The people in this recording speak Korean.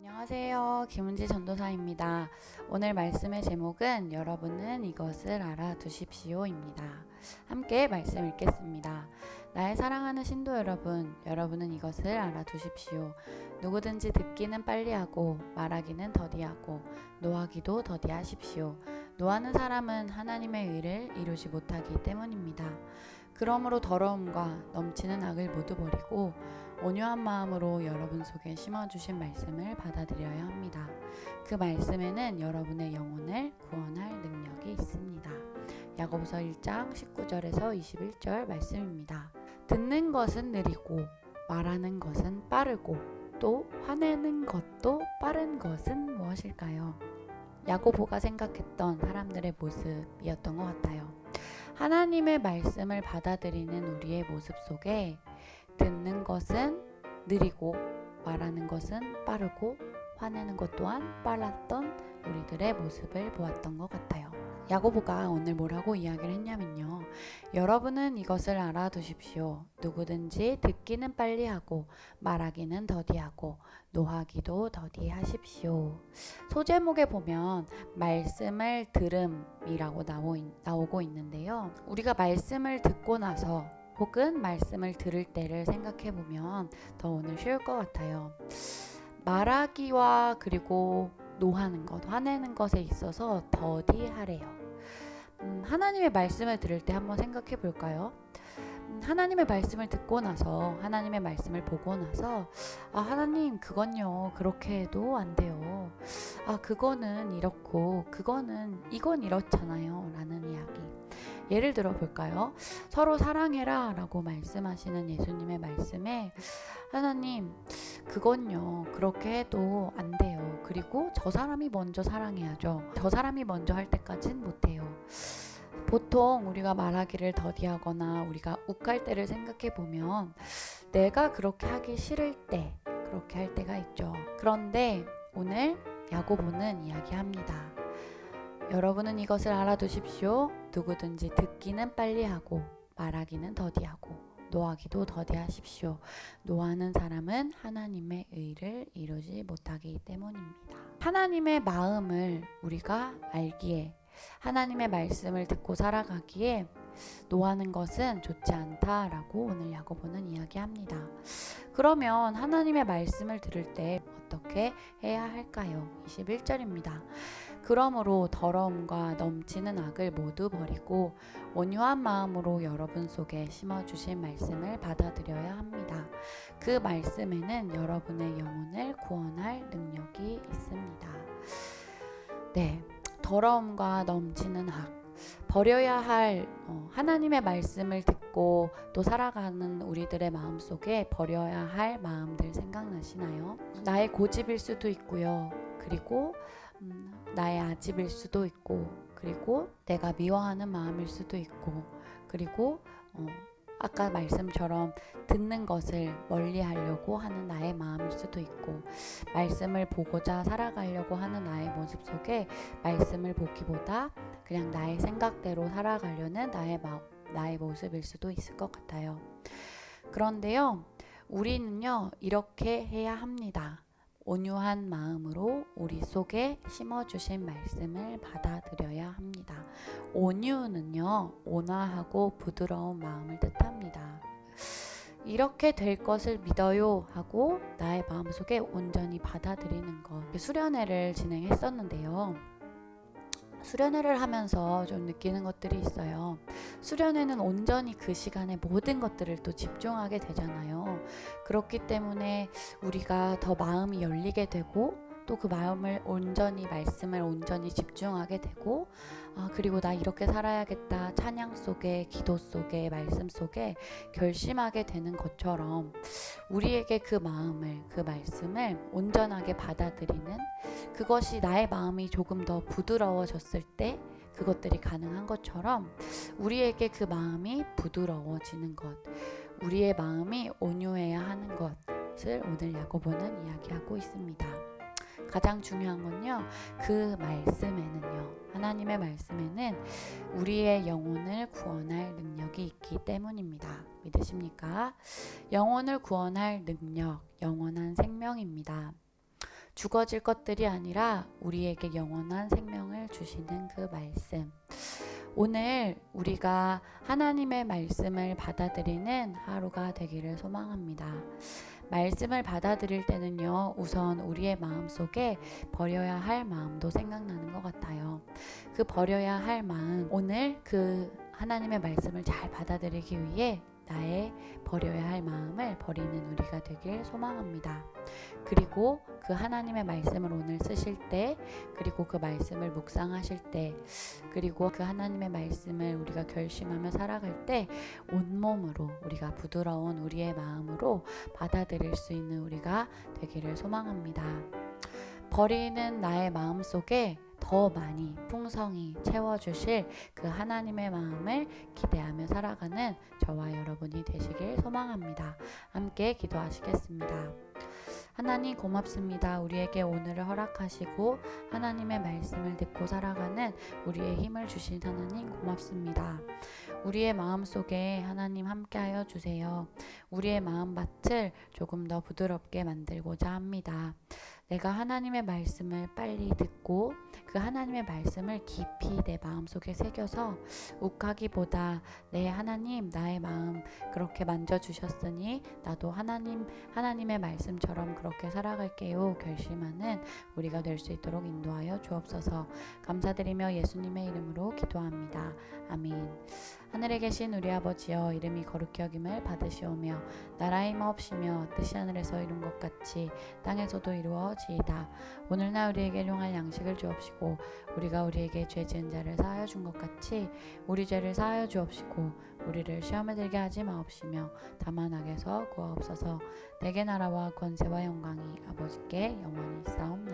안녕하세요. 김은지 전도사입니다. 오늘 말씀의 제목은 여러분은 이것을 알아두십시오입니다. 함께 말씀 읽겠습니다. 나의 사랑하는 신도 여러분, 여러분은 이것을 알아두십시오. 누구든지 듣기는 빨리 하고 말하기는 더디하고 노하기도 더디하십시오. 노하는 사람은 하나님의 의를 이루지 못하기 때문입니다. 그러므로 더러움과 넘치는 악을 모두 버리고 온유한 마음으로 여러분 속에 심어주신 말씀을 받아들여야 합니다. 그 말씀에는 여러분의 영혼을 구원할 능력이 있습니다. 야고보서 1장 19절에서 21절 말씀입니다. 듣는 것은 느리고 말하는 것은 빠르고 또 화내는 것도 빠른 것은 무엇일까요? 야고보가 생각했던 사람들의 모습이었던 것 같아요. 하나님의 말씀을 받아들이는 우리의 모습 속에 듣는 것은 느리고 말하는 것은 빠르고 화내는 것 또한 빨랐던 우리들의 모습을 보았던 것 같아요. 야고보가 오늘 뭐라고 이야기를 했냐면요. 여러분은 이것을 알아두십시오. 누구든지 듣기는 빨리 하고 말하기는 더디하고 노하기도 더디하십시오. 소제목에 보면 말씀을 들음이라고 나오고 있는데요. 우리가 말씀을 듣고 나서 혹은 말씀을 들을 때를 생각해 보면 더 오늘 쉬울 것 같아요. 말하기와 그리고 노하는 것, 화내는 것에 있어서 더디하래요. 하나님의 말씀을 들을 때 한번 생각해 볼까요? 하나님의 말씀을 듣고 나서 하나님의 말씀을 보고 나서 하나님 그건요 그렇게 해도 안 돼요. 그거는 이렇고 이건 이렇잖아요 라는 이야기. 예를 들어 볼까요? 서로 사랑해라 라고 말씀하시는 예수님의 말씀에 하나님 그건요 그렇게 해도 안 돼요. 그리고 저 사람이 먼저 사랑해야죠. 저 사람이 먼저 할 때까진 못해요. 보통 우리가 말하기를 더디하거나 우리가 욱할 때를 생각해 보면 내가 그렇게 하기 싫을 때 그렇게 할 때가 있죠. 그런데 오늘 야고보는 이야기합니다. 여러분은 이것을 알아두십시오. 누구든지 듣기는 빨리 하고 말하기는 더디하고 노하기도 더디하십시오. 노하는 사람은 하나님의 의를 이루지 못하기 때문입니다. 하나님의 마음을 우리가 알기에 하나님의 말씀을 듣고 살아가기에 노하는 것은 좋지 않다라고 오늘 야고보는 이야기합니다. 그러면 하나님의 말씀을 들을 때 어떻게 해야 할까요? 21절입니다. 그러므로 더러움과 넘치는 악을 모두 버리고 온유한 마음으로 여러분 속에 심어주신 말씀을 받아들여야 합니다. 그 말씀에는 여러분의 영혼을 구원할 능력이 있습니다. 네, 더러움과 넘치는 악, 버려야 할 하나님의 말씀을 듣고 또 살아가는 우리들의 마음 속에 버려야 할 마음들 생각나시나요? 나의 고집일 수도 있고요. 그리고 나의 아집일 수도 있고, 그리고 내가 미워하는 마음일 수도 있고, 그리고 아까 말씀처럼 듣는 것을 멀리 하려고 하는 나의 마음일 수도 있고, 말씀을 보고자 살아가려고 하는 나의 모습 속에 말씀을 보기보다 그냥 나의 생각대로 살아가려는 나의 모습일 수도 있을 것 같아요. 그런데요, 우리는요, 이렇게 해야 합니다. 온유한 마음으로 우리 속에 심어주신 말씀을 받아들여야 합니다. 온유는요, 온화하고 부드러운 마음을 뜻합니다. 이렇게 될 것을 믿어요 하고 나의 마음속에 온전히 받아들이는 것. 수련회를 진행했었는데요. 수련회를 하면서 좀 느끼는 것들이 있어요. 수련회는 온전히 그 시간에 모든 것들을 또 집중하게 되잖아요. 그렇기 때문에 우리가 더 마음이 열리게 되고 또 그 마음을 말씀을 온전히 집중하게 되고 그리고 나 이렇게 살아야겠다 찬양 속에 기도 속에 말씀 속에 결심하게 되는 것처럼 우리에게 그 말씀을 온전하게 받아들이는 그것이 나의 마음이 조금 더 부드러워졌을 때 그것들이 가능한 것처럼 우리에게 그 마음이 부드러워지는 것, 우리의 마음이 온유해야 하는 것을 오늘 야고보는 이야기하고 있습니다. 가장 중요한 건요, 그 말씀에는요, 하나님의 말씀에는 우리의 영혼을 구원할 능력이 있기 때문입니다. 믿으십니까? 영혼을 구원할 능력, 영원한 생명입니다. 죽어질 것들이 아니라 우리에게 영원한 생명을 주시는 그 말씀. 오늘 우리가 하나님의 말씀을 받아들이는 하루가 되기를 소망합니다. 말씀을 받아들일 때는요, 우선 우리의 마음속에 버려야 할 마음도 생각나는 것 같아요. 그 버려야 할 마음, 오늘 그 하나님의 말씀을 잘 받아들이기 위해 나의 버려야 할 마음을 버리는 우리가 되길 소망합니다. 그리고 그 하나님의 말씀을 오늘 쓰실 때, 그리고 그 말씀을 묵상하실 때, 그리고 그 하나님의 말씀을 우리가 결심하며 살아갈 때 온몸으로 우리가 부드러운 우리의 마음으로 받아들일 수 있는 우리가 되기를 소망합니다. 버리는 나의 마음 속에 더 많이 풍성히 채워주실 그 하나님의 마음을 기대하며 살아가는 저와 여러분이 되시길 소망합니다. 함께 기도하시겠습니다. 하나님 고맙습니다. 우리에게 오늘을 허락하시고 하나님의 말씀을 듣고 살아가는 우리의 힘을 주신 하나님 고맙습니다. 우리의 마음속에 하나님 함께하여 주세요. 우리의 마음밭을 조금 더 부드럽게 만들고자 합니다. 내가 하나님의 말씀을 빨리 듣고 그 하나님의 말씀을 깊이 내 마음속에 새겨서 욱하기보다 내 하나님 나의 마음 그렇게 만져주셨으니 나도 하나님의 말씀처럼 그렇게 살아갈게요 결심하는 우리가 될 수 있도록 인도하여 주옵소서. 감사드리며 예수님의 이름으로 기도합니다. 아멘. 하늘에 계신 우리 아버지여, 이름이 거룩히 여김을 받으시오며 나라의 마옵시며 뜻이 하늘에서 이룬 것 같이 땅에서도 이루어지이다. 오늘날 우리에게 일용할 양식을 주옵시고 우리가 우리에게 죄 지은 자를 사하여 준 것 같이 우리 죄를 사하여 주옵시고 우리를 시험에 들게 하지 마옵시며 다만 악에서 구하옵소서. 내게 나라와 권세와 영광이 아버지께 영원히 있사옵나이다.